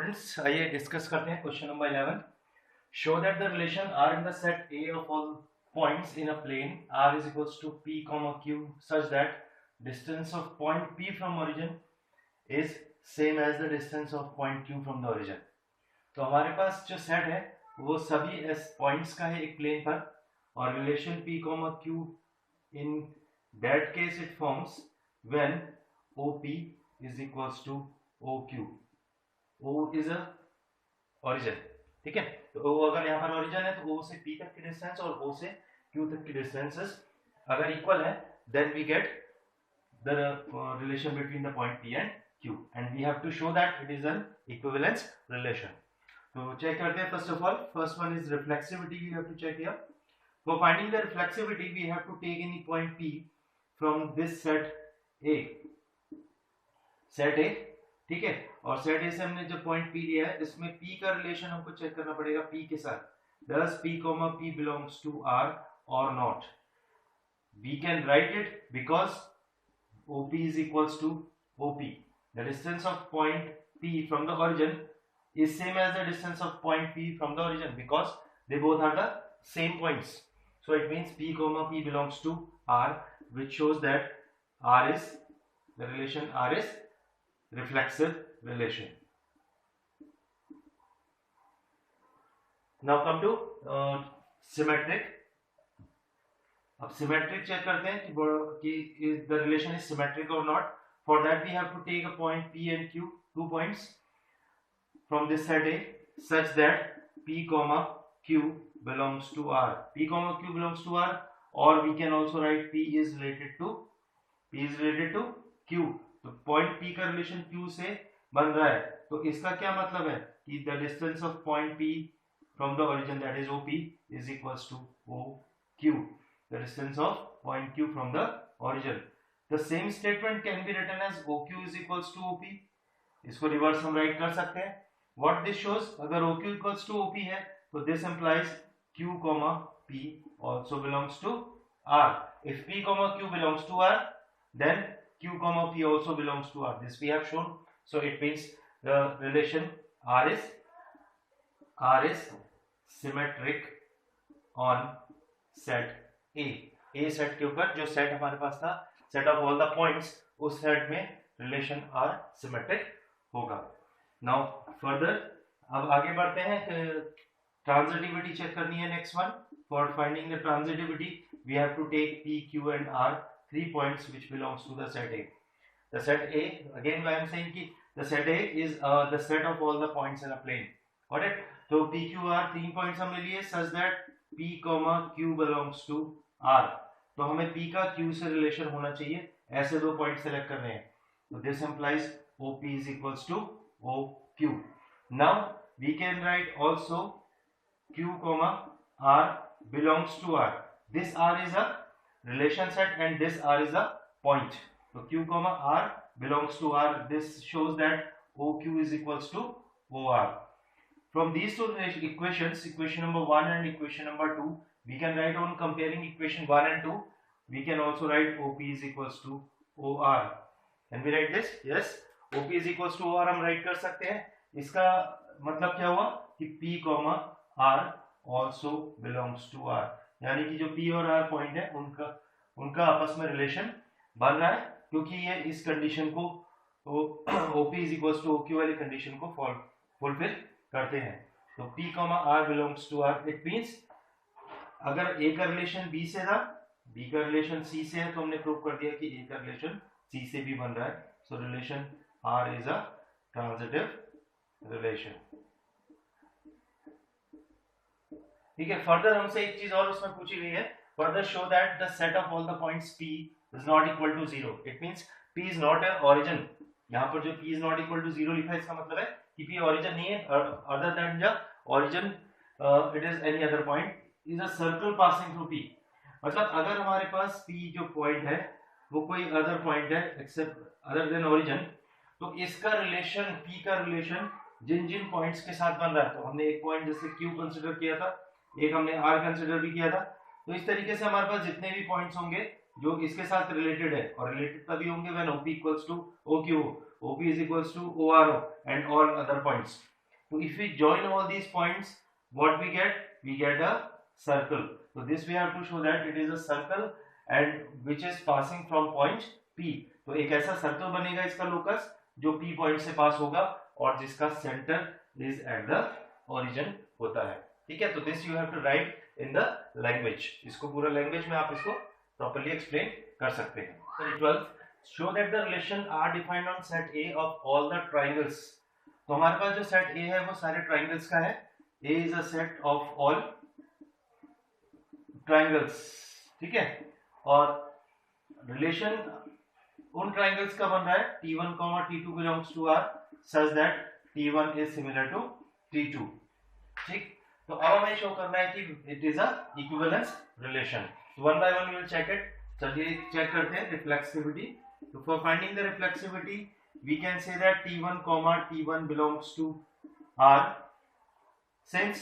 Students, आइए discuss करते हैं question number 11. Show that the relation R in the set A of all points in a plane R is equals to P comma Q such that distance of point P from origin is same as the distance of point Q from the origin. तो हमारे पास जो set है वो सभी S points का है एक plane पर और relation P comma Q in that case it forms when OP is equals to OQ. O is a origin, ठीक है. तो O अगर यहाँ पर origin है तो O से P तक की डिस्टेंस और O से Q तक की डिस्टेंसेस अगर इक्वल है then we get the relation between the point P and Q and we have to show that it is an equivalence relation. तो चेक करते हैं. first of all, first one is reflexivity. We have to check here. For finding the reflexivity we have to take any point P from this set A. set A, ठीक है. और set ए से हमने जो point P लिया है इसमें P का रिलेशन हमको चेक करना पड़ेगा P के साथ. Does P, P belongs to R or not? We can write it because OP is equals to OP. The distance of point P from the origin is same as the distance of point P from the origin because they both are the same points. So it means P, P belongs to R, which shows that the relation R is reflexive relation. Now come to symmetric. अब symmetric check करते हैं कि the relation is symmetric or not. For that we have to take a point P and Q, 2 points from this set A such that P, Q belongs to R. P, Q belongs to R, or we can also write P is related to Q. तो point P का relation Q से बन रहा है तो इसका क्या मतलब है कि the distance of point P from the origin that is OP is equals to OQ. The distance of point Q from the origin. The same statement can be written as OQ is equals to OP. इसको reverse हम write कर सकते हैं. What this shows, अगर OQ equals to OP है तो this implies Q, P also belongs to R. If P, Q belongs to R, then Q, P also belongs to R. This we have shown. So it means the relation R is symmetric on set A. A set के ऊपर जो set हमारे पास था, set of all the points, उस set में relation R symmetric होगा. Now further, अब आगे बढ़ते हैं. Transitivity चेक करनी है. Next one, for finding the transitivity, we have to take P, Q and R, 3 points which belongs to the set A. The set A, again I am saying कि the set A is the set of all the points in a plane. Got it? तो P, Q, R 3 points हमने लिए such that P, Q belongs to R. तो हमें P का Q से relation होना चाहिए. ऐसे 2 पॉइंट सेलेक्ट करने हैं. तो this implies OP is equals to OQ. Now we can write also Q, R belongs to R. This R is a relation set and this R is a point. So Q, R belongs to R. This shows that OQ is equals to OR. From these two equations, equation number 1 and equation number 2, we can write on comparing equation 1 and 2. We can also write OP is equals to OR. Can we write this? Yes. OP is equals to OR हम write कर सकते हैं. इसका मतलब क्या हुआ कि P, R also belongs to R. यानी कि जो P और R पॉइंट है उनका आपस में रिलेशन बन रहा है क्योंकि ये इस कंडीशन को OP is equals to OQ वाली कंडीशन को फुलफिल करते हैं. तो P, R belongs to R. It means अगर A का रिलेशन B से था, B का रिलेशन C से है तो हमने प्रूव कर दिया कि A का रिलेशन C से भी बन रहा है. सो relation R is a transitive relation. ठीक है. फर्दर हमसे एक चीज और उसमें पूछी गई है. Further show that the set of all the points P is not equal to 0. It means P is not an origin. यहाँ पर जो P is not equal to 0 लिखा है इसका मतलब है कि P origin नहीं है. Other than the origin, it is any other point. Is a circle passing through P. मतलब अगर हमारे पास P जो पॉइंट है वो कोई अदर पॉइंट है एक्सेप्ट अदर देन origin, तो इसका रिलेशन P का रिलेशन जिन पॉइंट्स के साथ बन रहा है. तो हमने एक पॉइंट जैसे Q कंसिडर किया था, एक हमने R कंसिडर भी किया था. तो इस तरीके से हमारे पास जितने भी पॉइंट्स होंगे जो इसके साथ रिलेटेड है और रिलेटेड तभी होंगे when OP equals to OQ, OP is equals to OR and all other points. So if we join all these points, what we get? We get a circle. So this we have to show that it is a circle and which is passing from point P. तो एक ऐसा circle बनेगा इसका locus जो P point से पास होगा और जिसका center is at the origin होता है. ठीक है, तो this you have to write in the language. इसको पूरा लैंग्वेज में आप इसको प्रॉपर्ली एक्सप्लेन कर सकते हैं. 12 show that the relation are defined on set A of all the triangles. तो हमारे पास जो सेट A है वो सारे ट्राइंगल्स का है. A is a set of all triangles. ठीक है, और रिलेशन उन ट्राइंगल्स का बन रहा है T1, T2 belongs to R such that T1 is similar to T2. ठीक, तो अब हमें शो करना है कि it is a equivalence relation. One by one we will check it. चलिए चेक करते हैं रिफ्लेक्सिविटी. तो for finding the reflexivity we can say that T1, T1 belongs to R since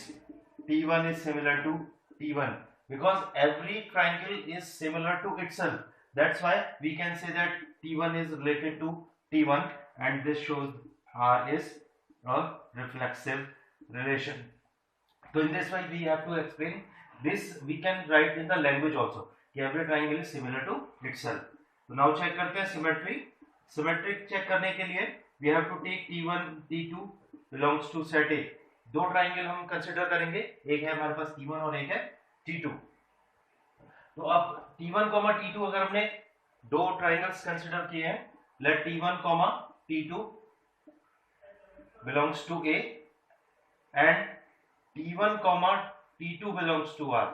T1 is similar to T1 because every triangle is similar to itself. That's why we can say that T1 is related to T1 and this shows R is a reflexive relation. So in this way we have to explain this. We can write in the language also कि every triangle is similar to itself. तो now check करते हैं symmetry. Symmetric check करने के लिए we have to take T1, T2 belongs to set A. दो triangle हम consider करेंगे, एक है हमारे पास T1 और एक है T2. तो अब T1, T2 अगर हमने दो ट्राइंगल्स कंसिडर किए हैं, let T1, T2 belongs to A and T1, T2 belongs to R.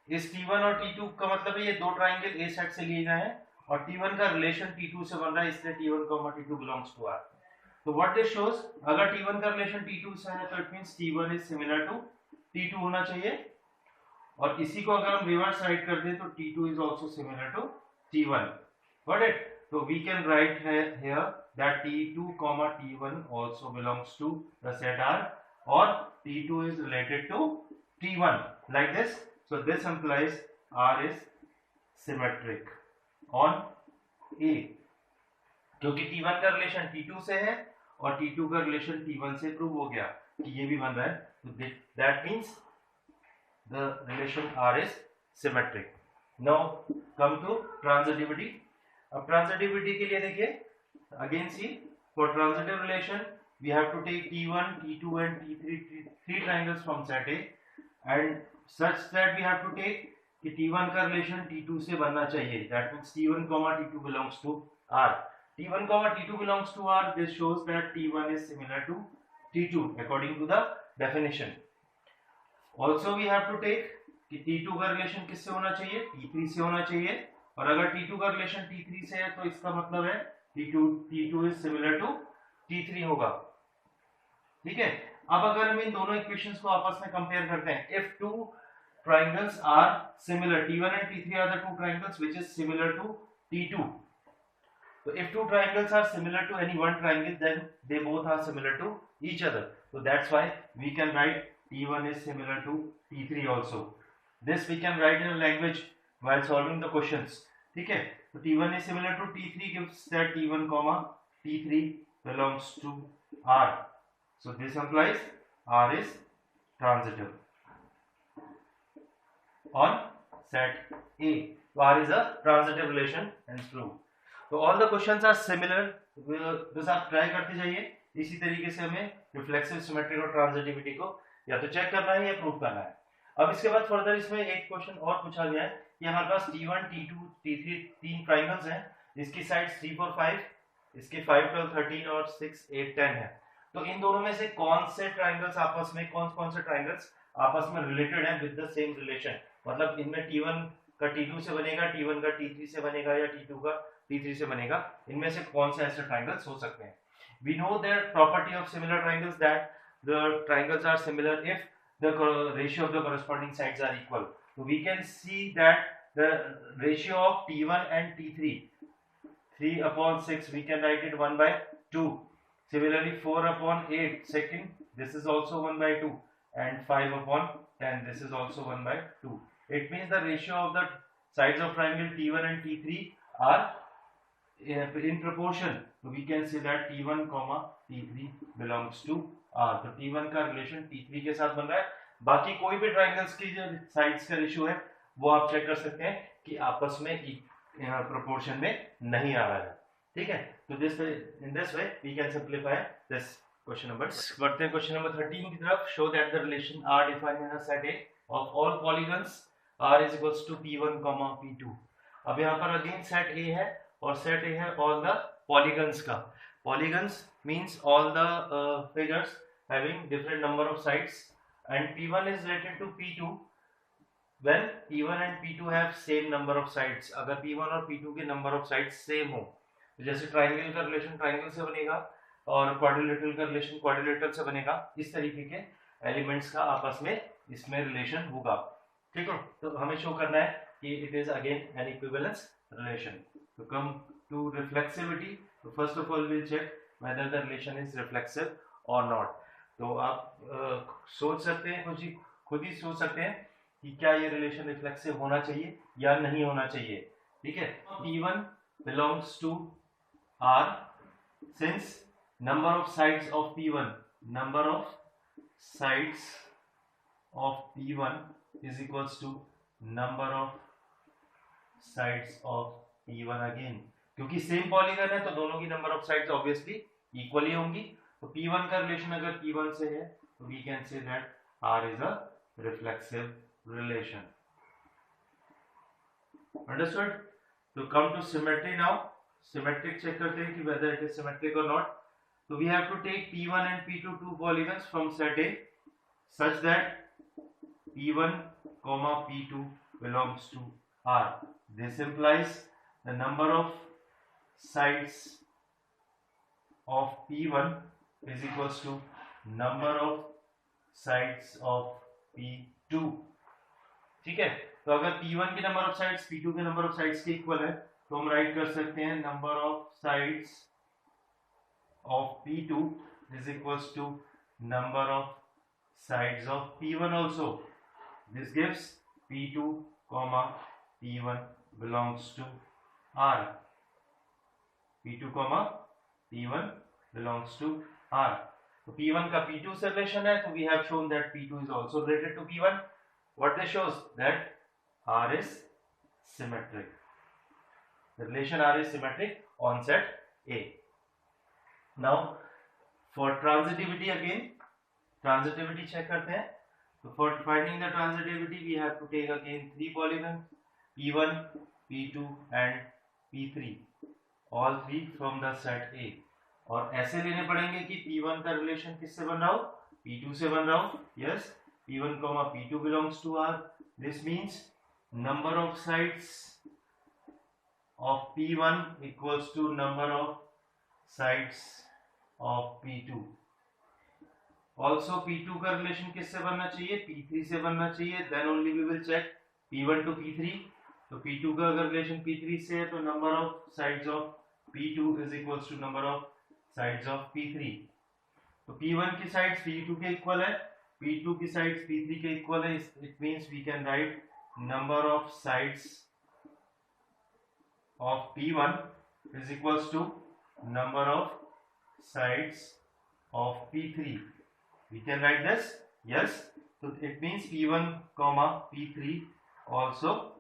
इस T1 और T2 का मतलब है ये दो ट्राइंगल A सेट से लिए गए हैं और T1 का रिलेशन T2 से बन रहा है, इसलिए T1, T2 belongs to R. तो व्हाट दिस शोज, अगर T1 का रिलेशन T2 से है तो it means T1 is similar to T2 होना चाहिए. और इसी को अगर हम रिवर्स राइट कर दें तो T2 is also similar to T1. Got it? तो we can write here that T2, T1 also belongs to the set R और T2 is related to T1 like this. So this implies R is symmetric on A क्योंकि T1 का relation T2 से है और T2 का relation T1 से prove हो गया कि ये भी बन रहा है. तो that means the relation R is symmetric. Now come to transitivity. अब transitivity के लिए देखिए, again see for transitive relation we have to take T1, T2 and T3 three triangles from set A and such that we have to take कि T1 का relation T2 से बनना चाहिए. That means T1, T2 belongs to R. T1, T2 belongs to R. This shows that T1 is similar to T2 according to the definition. Also we have to take कि T2 का relation किससे होना चाहिए? T3 से होना चाहिए. और अगर T2 का रिलेशन T3 से है तो इसका मतलब है T2 is similar to T3 होगा. ठीक है, अब अगर हम इन दोनों इक्वेशंस को आपस में कंपेयर करते हैं, if two triangles are similar, T1 and T3 are the two triangles which is similar to T2. So if two triangles are similar to any one triangle, then they both are similar to each other. So that's why we can write T1 is similar to T3 also. This we can write in a language while solving the questions. ठीक है, तो T1 is similar to T3 gives that T1, T3 belongs to R. So this implies R is transitive on set A. So R is a transitive relation and true. So all the questions are similar. बस आप try करते जाइए. इसी तरीके से हमें reflexive, symmetric और transitivity को या तो चेक करना है या प्रूव करना है. अब इसके बाद फर्दर इसमें एक क्वेश्चन और पूछा गया है कि हमारे पास T1, T2, T3 तीन ट्राइंगल्स हैं. इसकी साइड्स 3, 4, 5, इसके 5, 12, 13 और 6, 8, 10 है. तो इन दोनों में से कौन से ट्राइंगल्स आपस में, कौन से ट्राइंगल्स आपस में रिलेटेड हैं विद द सेम रिलेशन. मतलब इनमें T1 का T2 से बनेगा, T1 का T3 से बनेगा या T2 का T3 से बनेगा. इनमें से कौन से ऐसे ट्राइंगल्स हो सकते हैं. We know that property of similar triangles that the triangles are similar if the ratio of the corresponding sides are equal. So we can see that the ratio of T1 and T3, 3/6, we can write it 1/2. Similarly 4/8, second, this is also 1/2 and 5/10, this is also 1/2. It means the ratio of the sides of triangle T1 and T3 are in proportion. So we can say that T1, T3 belongs to R. तो P1 का relation P3 के साथ बन रहा है। बाकी कोई भी ट्राइंगल्स की जो साइड्स का रेशियो है वो आप चेक कर सकते हैं कि आपस में प्रोपोर्शन में नहीं आ रहा है। ठीक है, तो in this way we can simplify this question number. बढ़ते हैं क्वेश्चन नंबर 13 की तरफ। Show that the relation R defined in a set A of all polygons R is equals to P1, P2। अब यहाँ पर अगेन सेट A है और set A है ऑल द पॉलीगन्स का। Polygons means all the figures having different number of sides and P1 is related to P2 when P1 and P2 have same number of sides। अगर P1 और P2 के number of sides same हो, जैसे triangle का relation triangle से बनेगा और quadrilateral का रिलेशन क्वाड्रिलेटरल से बनेगा, इस तरीके के एलिमेंट्स का आपस में इसमें रिलेशन होगा। ठीक है, तो हमें शो करना है कि it is again an equivalence relation. तो कम टू रिफ्लेक्सिविटी, तो first of all will check whether the relation is reflexive और नॉट। तो आप सोच सकते हैं, खुद ही सोच सकते हैं कि क्या ये रिलेशन रिफ्लेक्सिव होना चाहिए या नहीं होना चाहिए। ठीक है, P1 belongs to R since number of sides of P1 is equals to number of sides of P1 again। क्योंकि सेम पॉलीगन है तो दोनों की number of sides obviously equal ही होंगी। तो P1 का रिलेशन अगर P1 से है तो we can say that R is a reflexive relation। Understood? तो come to symmetry now। Symmetric check करते हैं कि whether it is symmetric or not। So we have to take P1 and P2 two polygons from set A such that P1, P2 belongs to R। This implies the number of sides of P1 is equals to number of sides of P2। ठीक है, तो अगर P1 के number of sides P2 के number of sides के equal है तो हम राइट कर सकते हैं number of sides of P2 is equals to number of sides of P1 also। This gives P2, P1 belongs to R। P2, P1 belongs to R। तो P1 का P2 से रिलेशन है तो we have shown that P2 is also related to P1। What this shows that R is symmetric। The relation R is symmetric on set A। Now for transitivity again, transitivity check करते हैं। तो for finding the transitivity we have to take again three polygons P1, P2 and P3, all three from the set A। और ऐसे लेने पड़ेंगे कि P1 का relation किससे बन रहा हो, P2 से बन रहा हो। Yes, P1, P2 belongs to R। This means number of sides of P1 equals to number of sides of P2। Also P2 का रिलेशन किससे बनना चाहिए, P3 से बनना चाहिए। Then only we will check P1 to P3। तो P2 का अगर रिलेशन P3 से है तो number of sides of P2 is equals to number of sides of P3। तो P1 की साइड्स P2 के इक्वल है, P2 की साइड्स P3 के इक्वल है। It means we can write number of sides of P1 is equals to number of sides of P3। We can write this, yes। So it means P1, P3 also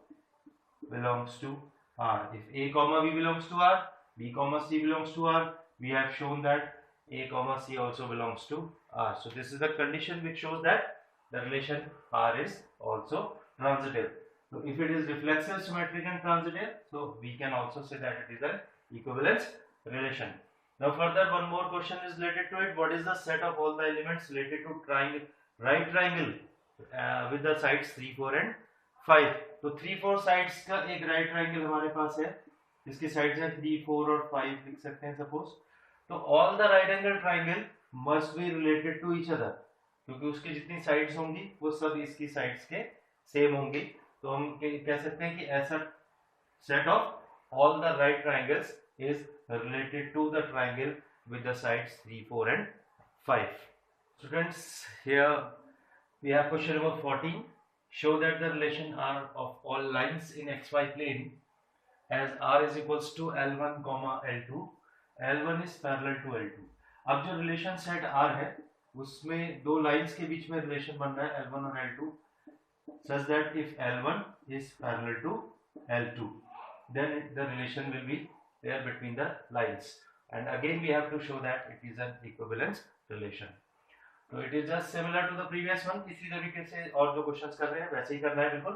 belongs to R। If A, B belongs to R, B, C belongs to R, we have shown that A, C also belongs to R। So this is the condition which shows that the relation R is also transitive। So if it is reflexive, symmetric and transitive, so we can also say that it is an equivalence relation। Now further one more question is related to it। What is the set of all the elements related to triangle, right triangle with the sides 3, 4 and 5। तो 3, 4 sides का एक right triangle हमारे पास है, इसकी sides है 3, 4 और 5 लिख सकते हैं सपोज। तो all the right angle triangle must be related to each other, क्योंकि उसकी जितनी साइड्स होंगी वो सब इसकी साइड्स के सेम होंगी। तो हम कह सकते हैं कि ऐसा set of all the right triangles is related to the triangle with the sides 3, 4 and 5। Students, here we have question number 14। Show that the relation R of all lines in xy plane as R is equals to L1, L2, L1 is parallel to L2। अब जो relation set R है उसमें दो lines के बीच में relation बन रहा है L1 और L2 such that if L1 is parallel to L2 then the relation will be there between the lines, and again we have to show that it is an equivalence relation. तो it is just similar to the previous one. इसी तरीके से और जो questions कर रहे हैं वैसे ही करना है बिल्कुल.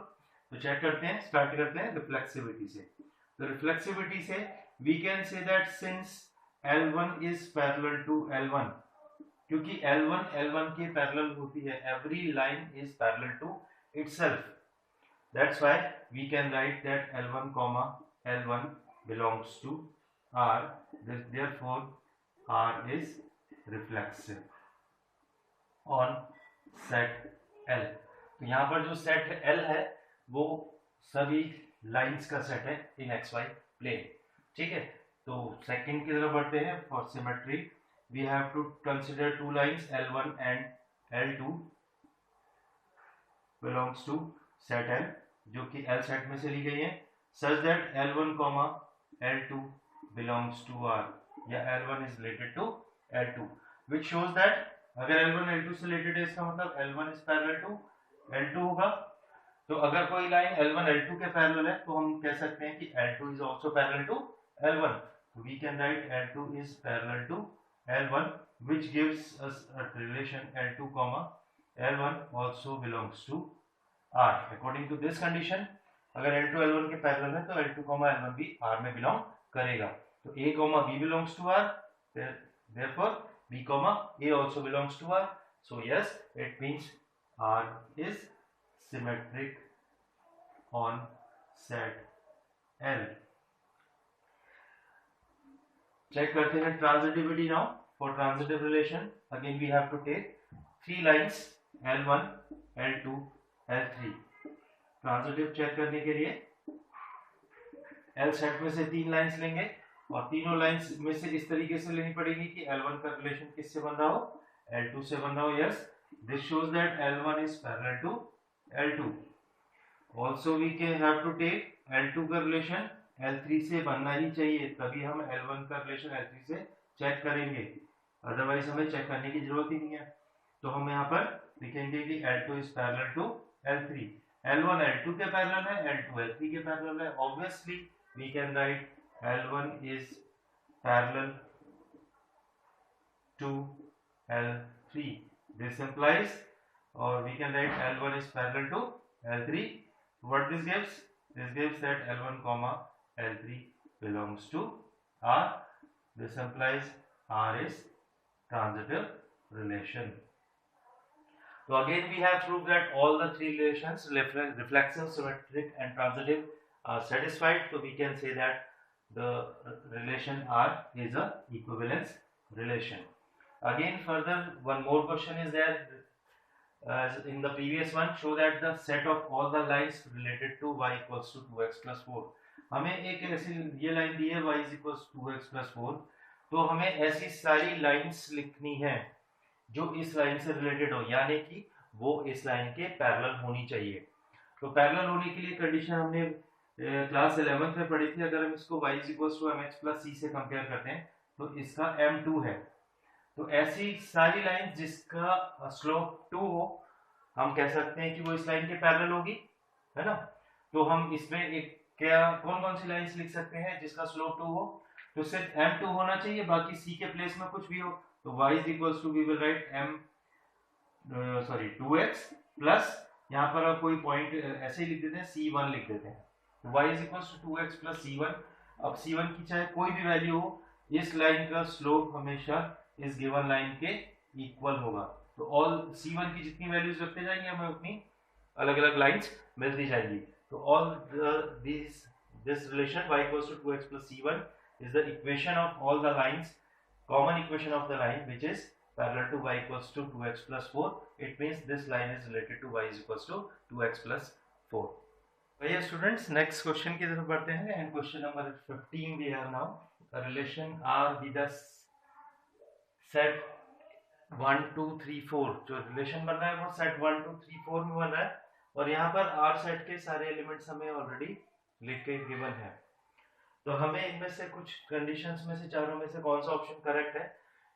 तो चेक करते हैं, स्टार्ट करते हैं रिफ्लेक्सिविटी से. तो रिफ्लेक्सिविटी से we can say that since L1 is parallel to L1, क्योंकि L1 L1 के पैरेलल होती है, every line is parallel to itself. That's why we can write that L1 comma L1 belongs to R. Therefore, R is reflexive on set L. तो यहाँ पर जो set L है वो सभी लाइंस का सेट है इन XY प्लेन. ठीक है, तो सेकंड की तरफ बढ़ते हैं. For symmetry we have to consider two lines L1 and L2 belongs to set L, जो कि L सेट में से ली गई है, such that L1 comma L2 belongs to R, या L1 is related to L2, which shows that अगर L1 L2 से related है इसका मतलब L1 is parallel to L2 होगा. तो अगर कोई लाइन L1 L2 के पैरेलल है तो हम कह सकते हैं कि L2 is also parallel to L1. We can write L2 is parallel to L1, which gives us a relation L2 comma L1 also belongs to R. According to this condition, अगर L2 L1 के parallel है तो L2 comma L1 भी R में belong करेगा. तो A comma B belongs to R. Therefore, B comma A also belongs to R. So yes, it means R is symmetric on set L. Check करते हैं transitivity now. For transitive relation, again we have to take three lines L1, L2, L3. Transitive check करने के लिए L set में से तीन lines लेंगे और तीनों लाइंस में से इस तरीके से लेनी पड़ेगी कि L1 का रिलेशन किससे बन रहा हो, L2 से बन रहा हो. Yes, this shows that L1 is parallel to L2. Also we can have to take L2 का रिलेशन L3 से बनना ही चाहिए, तभी हम L1 का रिलेशन L3 से चेक करेंगे, अदरवाइज हमें चेक करने की जरूरत ही नहीं है. तो हम यहाँ पर लिखेंगे कि L2 is parallel to L3. L1 L2 के पैरेलल है, L2 L3 के पैरेलल है. Obviously we can write L1 is parallel to L3. This implies, or we can write L1 is parallel to L3. What this gives? This gives that L1 comma L3 belongs to R. This implies R is transitive relation. So again we have proved that all the three relations, reflexive, symmetric and transitive, are satisfied. So we can say that the relation R is a equivalence relation. Again further one more question is there. As in the previous one, show that the set of all the lines related to y equals to 2x plus 4. हमें एक ऐसी ये line दी है y is equals to 2x plus 4, तो हमें ऐसी सारी lines लिखनी है जो इस लाइन से रिलेटेड हो, यानी कि वो इस लाइन के पैरेलल होनी चाहिए. तो पैरेलल होने के लिए कंडीशन हमने क्लास 11th में पढ़ी थी. अगर हम इसको y is equals to mx plus c से कंपेयर करते हैं तो इसका m2 है. तो ऐसी सारी लाइन जिसका स्लोप 2 हो, हम कह सकते हैं कि वो इस लाइन के पैरेलल होगी, है ना. तो हम इसमें एक क्या कौन कौन सी लाइंस लिख सकते हैं जिसका स्लोप 2 हो, तो सिर्फ m2 होना चाहिए, बाकी c के प्लेस में कुछ भी हो. तो y is equals to we will write 2x plus यहाँ पर आप कोई पॉइंट ऐसे ही लिख देते हैं, c1 लिख देते हैं. तो y is equals to 2x plus c1. अब c1 की चाहे कोई भी वैल्यू हो, इस लाइन का स्लोप हमेशा इस गिवन लाइन के इक्वल होगा. तो ऑल c1 की जितनी वैल्यूज रखते जाएंगे हमें उतनी अलग अलग लाइंस मिलती जाएंगी. तो all this relation y equals to 2x plus c1 is the equation of all the lines, common equation of the line which is parallel to y equals to 2x plus 4. It means this line is related to y is equals to 2x plus 4. भैया students next question की तरफ बढ़ते हैं. And question number 15 we have now a relation R with the set 1 2 3 4. जो relation बन रहा है वो सेट 1 2 3 4 में बन रहा है, और यहाँ पर R सेट के सारे एलिमेंट्स हमें ऑलरेडी लिख के गिवन है. तो हमें इनमें से कुछ कंडीशंस में से चारों में से कौन सा ऑप्शन करेक्ट है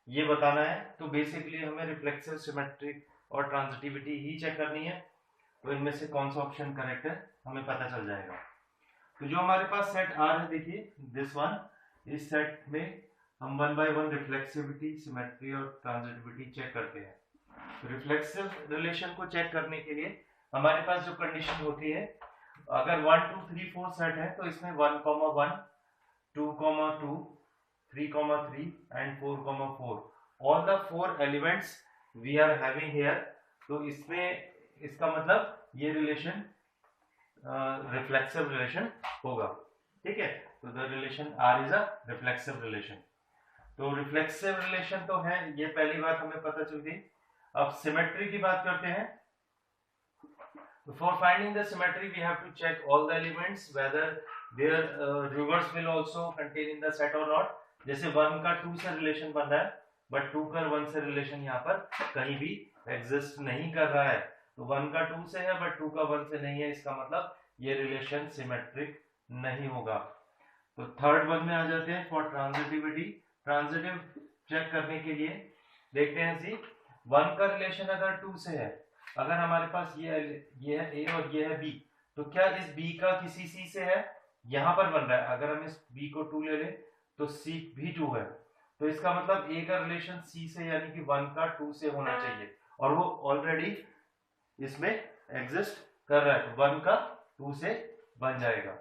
ये बताना है। तो बेसिकली हमें रिफ्लेक्सिव, सिमेट्रिक और ट्रांजिटिविटी ही चेक करनी है। तो इनमें से कौन सा ऑप्शन करेक्ट है हमें पता चल जाएगा। तो जो हमारे पास सेट आर है, देखिए दिस वन, इस सेट में हम one by one reflexivity, symmetry और ट्रांजिटिविटी चेक करते हैं। तो रिफ्लेक्सिव रिलेशन को चेक करने के लिए हमारे पास जो कंडीशन होती है, अगर 1 2 3 4 सेट है तो इसमें 1, 1, 2, 2, 3, 3 and 4, 4, all the 4 elements we are having here. तो इसमें इसका मतलब ये रिलेशन रिफ्लेक्सिव रिलेशन होगा, ठीक है। तो the relation R is a reflexive relation. तो रिफ्लेक्सिव रिलेशन तो है, ये पहली बात हमें पता चल गई। अब सिमेट्री की बात करते हैं। For finding the symmetry, we have to check all the elements whether their reverse will also contain in the set or not. जैसे 1 का 2 से रिलेशन बन रहा है, बट 2 का 1 से रिलेशन यहाँ पर कहीं भी एग्जिस्ट नहीं कर रहा है। तो 1 का 2 से है बट 2 का 1 से नहीं है, इसका मतलब ये रिलेशन सिमेट्रिक नहीं होगा। तो थर्ड वन में आ जाते हैं, फॉर ट्रांजिटिविटी। ट्रांजिटिव चेक करने के लिए देखते हैं सी, 1 का रिलेशन अगर 2 से है, अगर हमारे पास ये है ए और ये है बी, तो क्या इस बी का किसी सी से है, यहां पर बन रहा है। अगर हम इस बी को 2 ले लें तो सी भी 2 है, तो इसका मतलब ए का रिलेशन सी से यानी कि 1 का 2 से होना चाहिए, और वो ऑलरेडी इसमें एग्जिस्ट कर रहा है, तो 1 का 2 से बन जाएगा,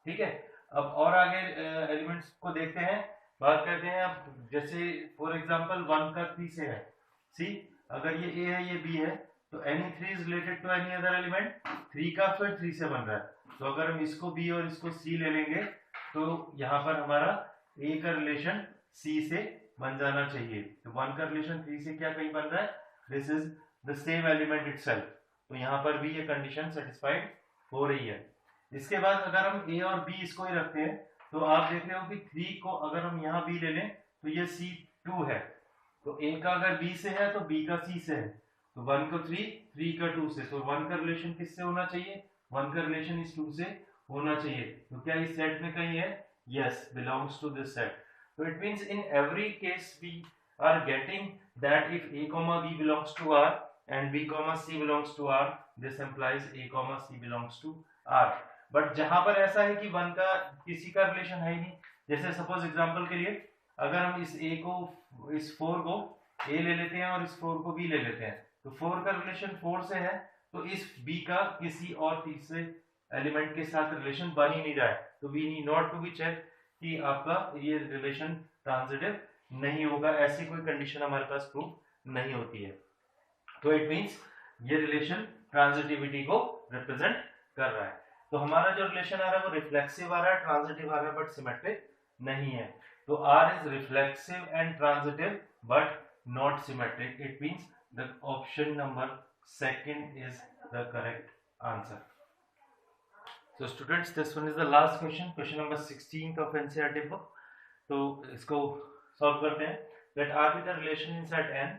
ठीक है। अब और आगे एलिमेंट्स को देखते हैं, बात करते हैं। अब जैसे फॉर एग्जांपल 1 का 3 से है, सी अगर ये ए है ये बी है, तो any3 is related to any other element, 3 का फिर 3 से बन रहा है। तो अगर हम इसको B और इसको C ले लेंगे तो यहाँ पर हमारा A का रिलेशन C से बन जाना चाहिए। तो 1 का रिलेशन 3 से क्या कहीं बन रहा है, this is the same element itself. तो यहाँ पर भी ये कंडीशन सेटिस्फाइड हो रही है। इसके बाद अगर हम A और B इसको ही रखते हैं, तो आप देख रहे हो कि 3 को अगर हम यहाँ B ले लें तो ये C2 है, तो A का अगर B से है तो B का C से है, तो 1 का 3, 3 का 2 से, तो 1 का रिलेशन किससे होना चाहिए, 1 का रिलेशन इस 2 से होना चाहिए। तो क्या इस सेट में कहीं है, yes, belongs to this set. तो it means in every case we are getting that if a b belongs to r and b c belongs to r, this implies a c belongs to r। But जहां पर ऐसा है कि 1 का किसी का relation है ही नहीं, जैसे सपोज एग्जांपल के लिए अगर हम इस a को, इस 4 को a ले लेते हैं और इस 4 को b ले लेते हैं, तो 4 का रिलेशन 4 से है, तो इस b का किसी और तीसरे एलिमेंट के साथ रिलेशन बन ही नहीं रहा है, तो we need not to be check कि आपका ये रिलेशन ट्रांजिटिव नहीं होगा, ऐसी कोई कंडीशन हमारे पास प्रूव नहीं होती है। तो इट मींस ये रिलेशन ट्रांजिटिविटी को रिप्रेजेंट कर रहा है। तो हमारा जो रिलेशन आ रहा है वो रिफ्लेक्सिव आ रहा है, ट्रांजिटिव आ रहा है, बट सिमेट्रिक नहीं है। तो R is reflexive and transitive but not symmetric. It means the option number 2 is the correct answer. So students, this one is the last question, question number 16 of NCERT book. तो इसको solve करते हैं। Let R be the relation in set n.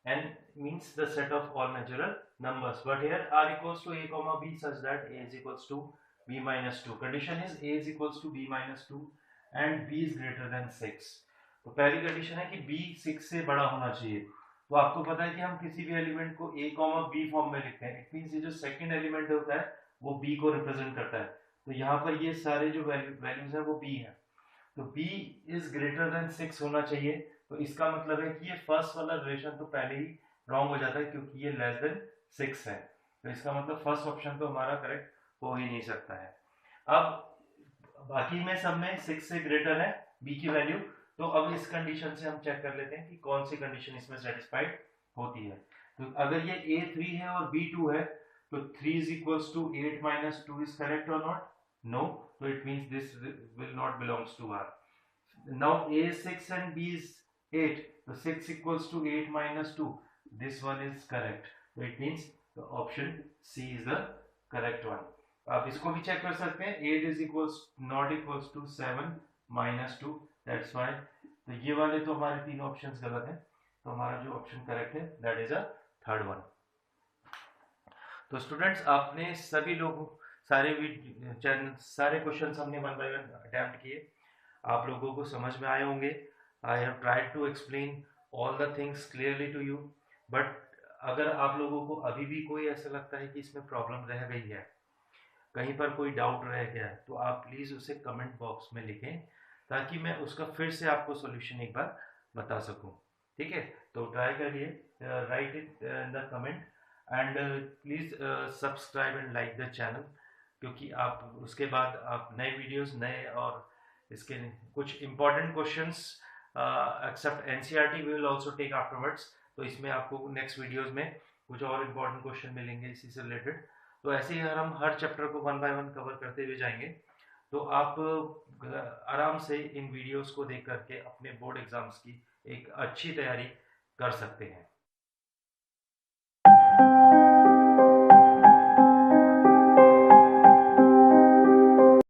N means the set of all natural numbers, but here R equals to a, b such that a is equals to b minus 2. Condition is a is equals to b minus 2 and b is greater than 6. तो पहली condition है कि b 6 से बड़ा होना चाहिए। तो आपको पता है कि हम किसी भी एलिमेंट को a, b फॉर्म में लिखते हैं, इट मींस ये जो सेकंड एलिमेंट होता है वो b को रिप्रेजेंट करता है। तो यहाँ पर ये सारे जो वैल्यूज है वो b है, तो b इज ग्रेटर देन 6 होना चाहिए। तो इसका मतलब है कि ये फर्स्ट वाला रिलेशन तो पहले ही रॉन्ग हो जाता है क्योंकि ये लेस देन 6 है, तो इसका मतलब फर्स्ट ऑप्शन तो हमारा करेक्ट हो ही नहीं सकता है। अब बाकी में सब में 6 से ग्रेटर है b की वैल्यू, तो अब इस कंडीशन से हम चेक कर लेते हैं कि कौन सी कंडीशन इसमें सेटिस्फाइड होती है। तो अगर ये a 3 है और b 2 है, तो 3 is equals to 8 minus 2 is correct or not? No. So it means this will not belongs to R. Now a is 6 and b is 8. So 6 equals to 8 minus 2. This one is correct. So it means the option C is the correct one. आप इसको भी check कर सकते हैं, 8 is equals not equals to 7 minus 2. That's why तो ये वाले तो हमारे तीन ऑप्शंस गलत हैं, तो हमारा जो ऑप्शन करेक्ट है that is a third one. तो स्टूडेंट्स, आपने सभी लोगों सारे क्वेश्चंस हमने 1 बाय 1 अटेम्प्ट किए, आप लोगों को समझ में आए होंगे। I have tried to explain all the things clearly to you. But अगर आप लोगों को अभी भी कोई ऐसा लगता है कि इसमें प्रॉब्लम रह गई है, कहीं पर कोई डाउट रह गया है, तो आप प्लीज़ उसे कमेंट बॉक्स में लिखें ताकि मैं उसका फिर से आपको सॉल्यूशन एक बार बता सकूं। ठीक है, तो ट्राई करिए, right it in the comment and please subscribe and like the channel, क्योंकि आप उसके बाद आप नए वीडियोस, नए और इसके कुछ important questions except NCERT we will also take afterwards. तो इसमें आपको नेक्स्ट वीडियोस में कुछ और इंपॉर्टेंट क्वेश्चन मिलेंगे इसी से रिलेटेड। तो ऐसे ही अगर हम हर चैप्टर को वन बाय वन कवर करते हुए जाएंगे तो आप आराम से इन वीडियोस को देख करके अपने बोर्ड एग्जाम्स की एक अच्छी तैयारी कर सकते हैं।